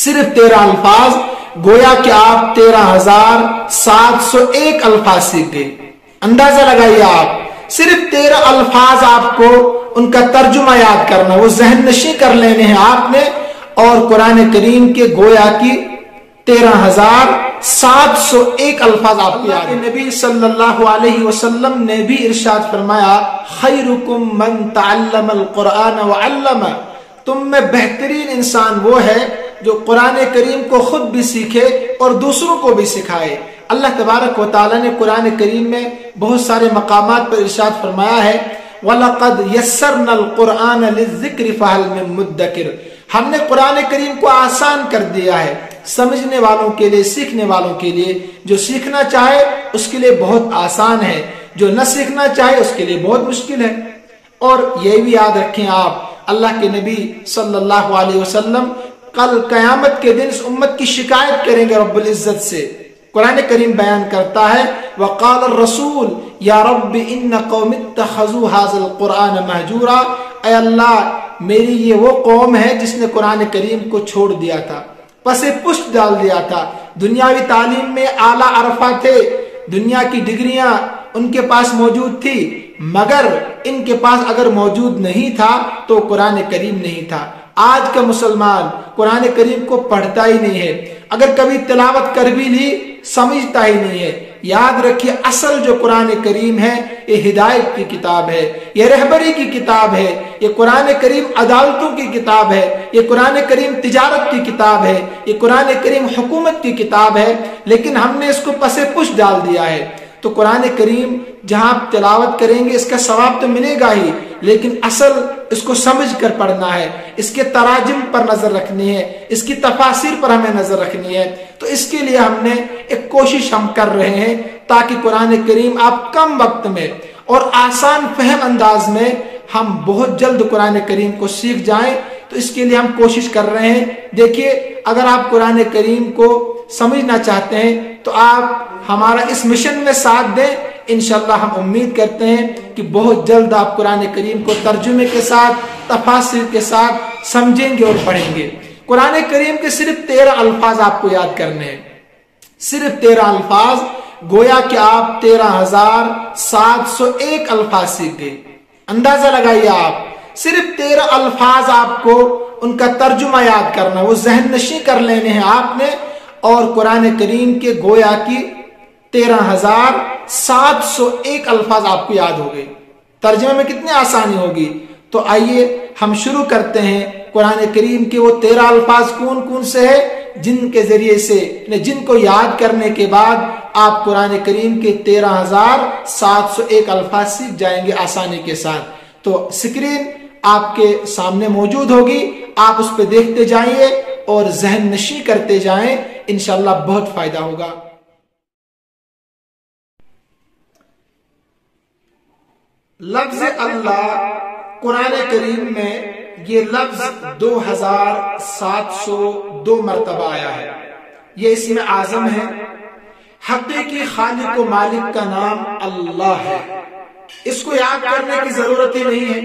صرف 13 الفاظ، گویا کہ آپ 13,701 الفاظ سیکھ گئے۔ اندازہ لگائیے، آپ صرف 13 الفاظ آپ کو ان کا ترجمہ یاد کرنا، وہ ذہن نشین کر لینے ہیں آپ نے، اور قرآن کریم کے گویا کی 13,701 الفاظ آپ کو یاد ہیں۔ نبی صلی اللہ علیہ وسلم نے بھی ارشاد فرمایا، خیرکم من تعلم القرآن وعلمہ، تم میں بہترین انسان وہ ہے جو قرآن کریم کو خود بھی سیکھے اور دوسروں کو بھی سکھائے۔ اللہ تبارک و تعالی نے قرآن کریم میں بہت سارے مقامات پر ارشاد فرمایا ہے، وَلَقَدْ يَسَّرْنَا الْقُرْآنَ لِلذِّكْرِ فَهَلْ مِن مُدَّكِرٍ، ہم نے قرآن کریم کو آسان کر دیا ہے سمجھنے والوں کے لیے، سیکھنے والوں کے لیے۔ جو سیکھنا چاہے اس کے لیے بہت آسان ہے، جو نہ سیکھنا چاہے اس کے لیے بہت مشکل ہے۔ اور یہ بھی یاد رکھیں آپ، اللہ کے نبی صلی اللہ علیہ وسلم کل قیامت کے دن اس امت کی شکایت کریں گے رب العزت سے۔ قرآن کریم بیان کرتا ہے، وقال الرسول یا رب ان قوم اتخذوا هذا القرآن مہجورا، اے اللہ میری یہ وہ قوم ہے جس نے قرآن کریم کو چھوڑ دیا تھا، پس پشت ڈال دیا تھا۔ دنیاوی تعلیم میں اعلیٰ عرفہ تھے، دنیا کی ڈگریاں ان کے پاس موجود تھی، مگر ان کے پاس اگر موجود نہیں تھا تو قرآن کریم نہیں تھا۔ آج کا مسلمان قرآن کریم کو پڑھتا ہی نہیں ہے، اگر کبھی تلاوت کر بھی لی سمجھتا ہی نہیں ہے۔ یاد رکھیے، اصل جو قرآن کریم ہے یہ ہدایت کی کتاب ہے، یہ رہبری کی کتاب ہے، یہ قرآن کریم عدالتوں کی کتاب ہے، یہ قرآن کریم تجارت کی کتاب ہے، یہ قرآن کریم حکومت کی کتاب ہے، لیکن ہم نے اس کو پس پش ڈال دیا ہے۔ تو قرآن کریم جہاں آپ تلاوت کریں گے اس کا ثواب تو ملے گا ہی، لیکن اصل اس کو سمجھ کر پڑھنا ہے، اس کے تراجم پر نظر رکھنی ہے، اس کی تفاسیر پر ہمیں نظر رکھنی ہے۔ تو اس کے لیے ہم نے ایک کوشش ہم کر رہے ہیں تاکہ قرآن کریم آپ کم وقت میں اور آسان فہم انداز میں ہم بہت جلد قرآن کریم کو سیکھ جائیں۔ تو اس کے لیے ہم کوشش کر رہے ہیں۔ دیکھیے، اگر آپ قرآن کریم کو سمجھنا چاہتے ہیں تو آپ ہمارا اس مشن میں ساتھ دیں، انشاءاللہ ہم امید کرتے ہیں کہ بہت جلد آپ قرآن کریم کو ترجمے کے ساتھ، تفاسیر کے ساتھ سمجھیں گے اور پڑھیں گے۔ قرآن کریم کے صرف 13 الفاظ آپ کو یاد کرنے ہیں، صرف 13 الفاظ، گویا کہ آپ 13,701 الفاظ سیکھ گئے۔ اندازہ لگائیے، آپ صرف 13 الفاظ آپ کو ان کا ترجمہ یاد کرنا، وہ ذہن نشین کر لینے ہیں آپ نے، اور قرآن کریم کے گویا کی 13,701 الفاظ آپ کو یاد ہو گئے۔ ترجمے میں کتنی آسانی ہوگی۔ تو آئیے ہم شروع کرتے ہیں۔ قرآن کریم کے وہ 13 الفاظ کون کون سے ہیں جن کے ذریعے سے، جن کو یاد کرنے کے بعد آپ قرآن کریم کے 13,701 الفاظ سیکھ جائیں گے آسانی کے ساتھ۔ تو اسکرین آپ کے سامنے موجود ہوگی، آپ اس پہ دیکھتے جائیے اور ذہن نشین کرتے جائیں، انشاءاللہ بہت فائدہ ہوگا۔ لفظ اللہ قرآن کریم میں یہ لفظ 2702 مرتبہ آیا ہے۔ یہ اسم اعظم ہے۔ حقیقی خالق و مالک کا نام اللہ ہے، اس کو یاد کرنے کی ضرورت ہی نہیں ہے،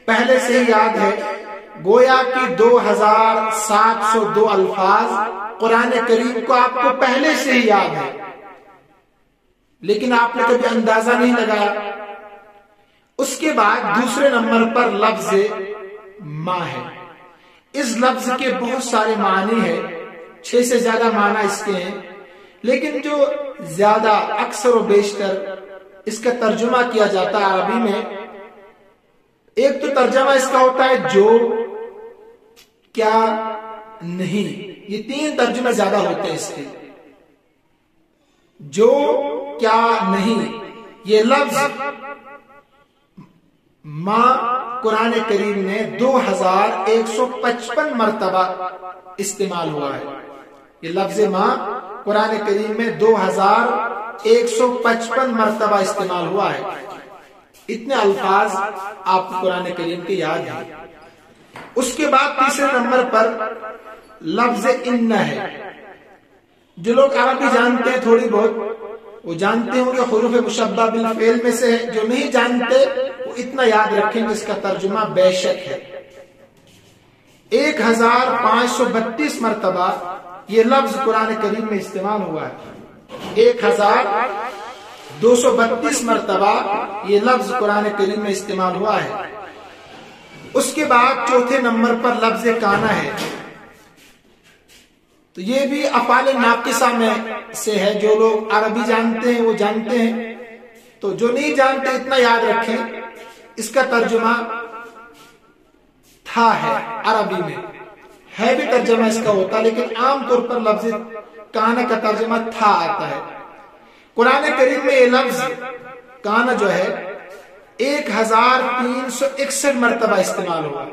پہلے سے ہی یاد ہے۔ گویا کہ 2702 الفاظ قرآن کریم کو آپ کو پہلے سے ہی یاد ہے، لیکن آپ نے کبھی اندازہ نہیں لگایا۔ اس کے بعد دوسرے نمبر پر لفظ ماں ہے۔ اس لفظ کے بہت سارے معنی ہیں، 6 سے زیادہ معنی اس کے ہیں، لیکن جو زیادہ اکثر و بیشتر اس کا ترجمہ کیا جاتا ہے عربی میں، ایک تو ترجمہ اس کا ہوتا ہے جو، کیا، نہیں۔ یہ 3 ترجمے زیادہ ہوتے ہیں اس کے، جو، کیا، نہیں۔ یہ لفظ ماں قرآن کریم میں 2155 مرتبہ استعمال ہوا ہے۔ یہ لفظ ماں قرآن کریم میں 2155 مرتبہ استعمال ہوا ہے۔ اتنے الفاظ آپ قرآن کریم کے یاد ہیں۔ اس کے بعد تیسرے نمبر پر لفظ ان ہے۔ جو لوگ عربی جانتے ہیں تھوڑی بہت، وہ جانتے ہوں کہ حروف مشبہ بالفعل میں سے ہے۔ جو نہیں جانتے وہ اتنا یاد رکھیں کہ اس کا ترجمہ بے شک ہے۔ 1532 مرتبہ یہ لفظ قرآن کریم میں استعمال ہوا ہے. 1232 مرتبہ یہ لفظ قرآن کریم میں استعمال ہوا ہے. اس کے بعد چوتھے نمبر پر لفظ کانا ہے. تو یہ بھی افعال ناقصہ میں سے ہے. جو لوگ عربی جانتے ہیں وہ جانتے ہیں, تو جو نہیں جانتے اتنا یاد رکھیں اس کا ترجمہ تھا ہے. عربی میں ہے بھی ترجمہ اس کا ہوتا, لیکن عام طور پر لفظ کانا کا ترجمہ تھا آتا ہے. قرآن کریم میں یہ لفظ کانا جو ہے 1361 مرتبہ استعمال ہوا.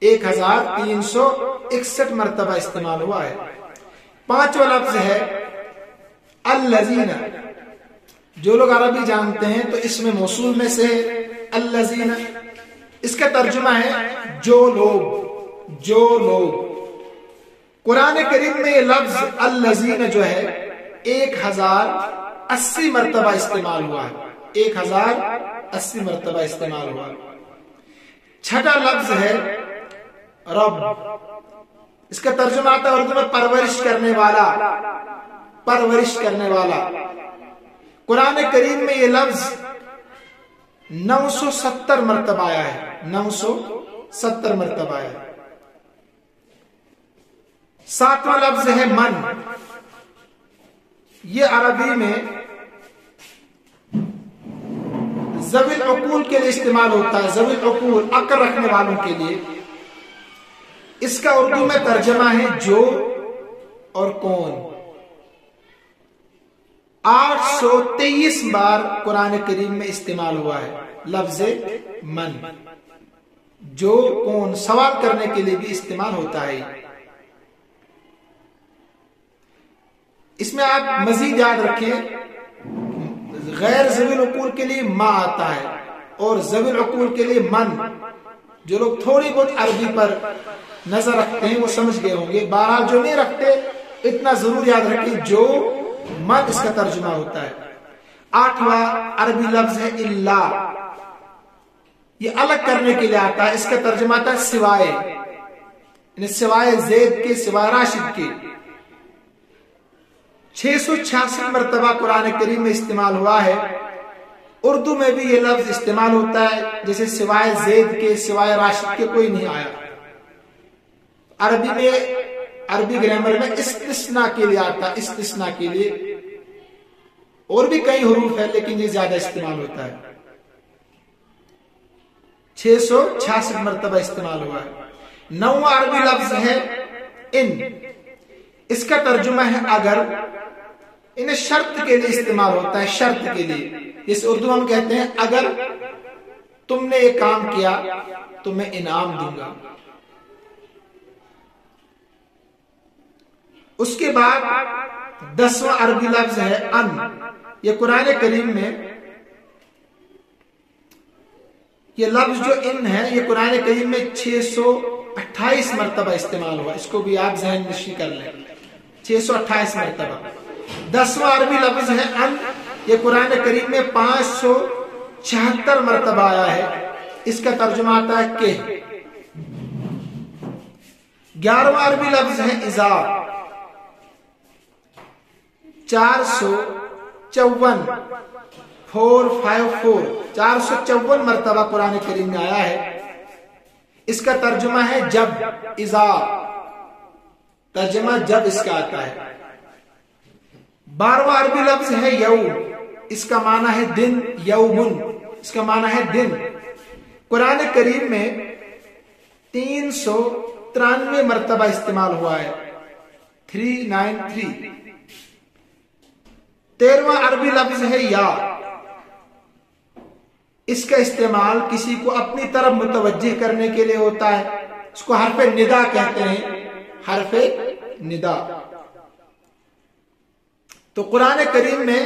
1361 مرتبہ استعمال ہوا ہے. پانچواں لفظ ہے الذین. جو لوگ عربی جانتے ہیں تو اس میں موصول میں سے الذین, اس کا ترجمہ ہے جو لوگ. جو لوگ. قرآن کریم میں یہ لفظ الذین جو ہے 1080 مرتبہ استعمال ہوا ہے. 1080 مرتبہ استعمال ہوا. چھٹا لفظ ہے رب. اس کا ترجمہ آتا ہے اردو میں پرورش کرنے والا. پرورش کرنے والا. قرآن کریم میں یہ لفظ 970 مرتبہ آیا ہے. 970 مرتبہ آیا ہے. ساتواں لفظ ہے من. یہ عربی میں ذوی العقول کے لیے استعمال ہوتا ہے. ذوی العقول, عقل رکھنے والوں کے لیے. اس کا اردو میں ترجمہ ہے جو اور کون. 823 بار قرآن کریم میں استعمال ہوا ہے لفظ من. جو کون سوال کرنے کے لیے بھی استعمال ہوتا ہے. اس میں آپ مزید یاد رکھیں غیر ذوی العقول کے لیے ما آتا ہے اور ذوی العقول کے لیے من. جو لوگ تھوڑی بہت عربی پر نظر رکھتے ہیں وہ سمجھ گئے ہوں گے. بہرحال جو نہیں رکھتے اتنا ضرور یاد رکھیں جو من اس کا ترجمہ ہوتا ہے. آٹھواں عربی لفظ ہے اللہ. یہ الگ کرنے کے لیے آتا ہے. اس کا ترجمہ آتا ہے سوائے, یعنی سوائے زید کے, سوائے راشد کے. 666 مرتبہ قرآن کریم میں استعمال ہوا ہے. اردو میں بھی یہ لفظ استعمال ہوتا ہے جیسے سوائے زید کے, سوائے راشد کے کوئی نہیں آیا. عربی میں, عربی گرامر میں استثناء کے لیے آتا ہے. استثناء کے لیے اور بھی کئی حروف ہے لیکن یہ زیادہ استعمال ہوتا ہے. 666 مرتبہ استعمال ہوا ہے. نواں عربی لفظ ہے ان. اس کا ترجمہ ہے اگر. انہیں شرط کے لیے استعمال ہوتا ہے. شرط کے لیے. جس اردو ہم کہتے ہیں اگر تم نے یہ کام کیا تو میں انعام دوں گا. اس کے بعد 10واں عربی لفظ ہے ان. یہ قرآن کریم میں یہ لفظ جو ان ہے یہ قرآن کریم میں 628 مرتبہ استعمال ہوا. اس کو بھی آپ ذہن نشی کر لیں. 628 مرتبہ. 10واں عربی لفظ ہے ان. یہ قرآن کریم میں 576 مرتبہ آیا ہے. اس کا ترجمہ آتا ہے کہ. 11واں عربی لفظ ہے اذا. 454 مرتبہ قرآن کریم میں آیا ہے. اس کا ترجمہ ہے جب. اذا ترجمہ جب اس کا آتا ہے. 12واں عربی لفظ ہے یوم. اس کا معنی ہے دن. یومن اس کا معنی ہے دن. قرآن کریم میں 393 مرتبہ استعمال ہوا ہے. 393. 13واں عربی لفظ ہے یا. اس کا استعمال کسی کو اپنی طرف متوجہ کرنے کے لیے ہوتا ہے. اس کو حرف ندا کہتے ہیں. حرف ندا. تو قرآن کریم میں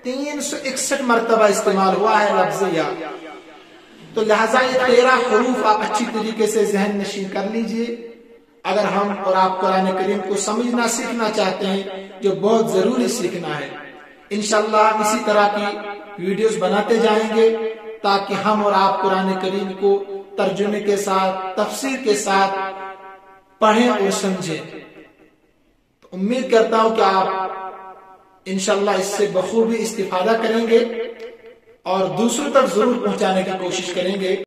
361 مرتبہ استعمال ہوا ہے لفظ یا. تو لہذا یہ 13 حروف آپ اچھی طریقے سے ذہن نشین کر لیجئے. اگر ہم اور آپ قرآن کریم کو سمجھنا سیکھنا چاہتے ہیں جو بہت ضروری سیکھنا ہے. انشاءاللہ اسی طرح کی ویڈیوز بناتے جائیں گے تاکہ ہم اور آپ قرآن کریم کو ترجمے کے ساتھ, تفسیر کے ساتھ پڑھیں اور سمجھیں۔ امید کرتا ہوں کہ آپ انشاءاللہ اس سے بخوبی استفادہ کریں گے اور دوسروں تک ضرور پہنچانے کی کوشش کریں گے۔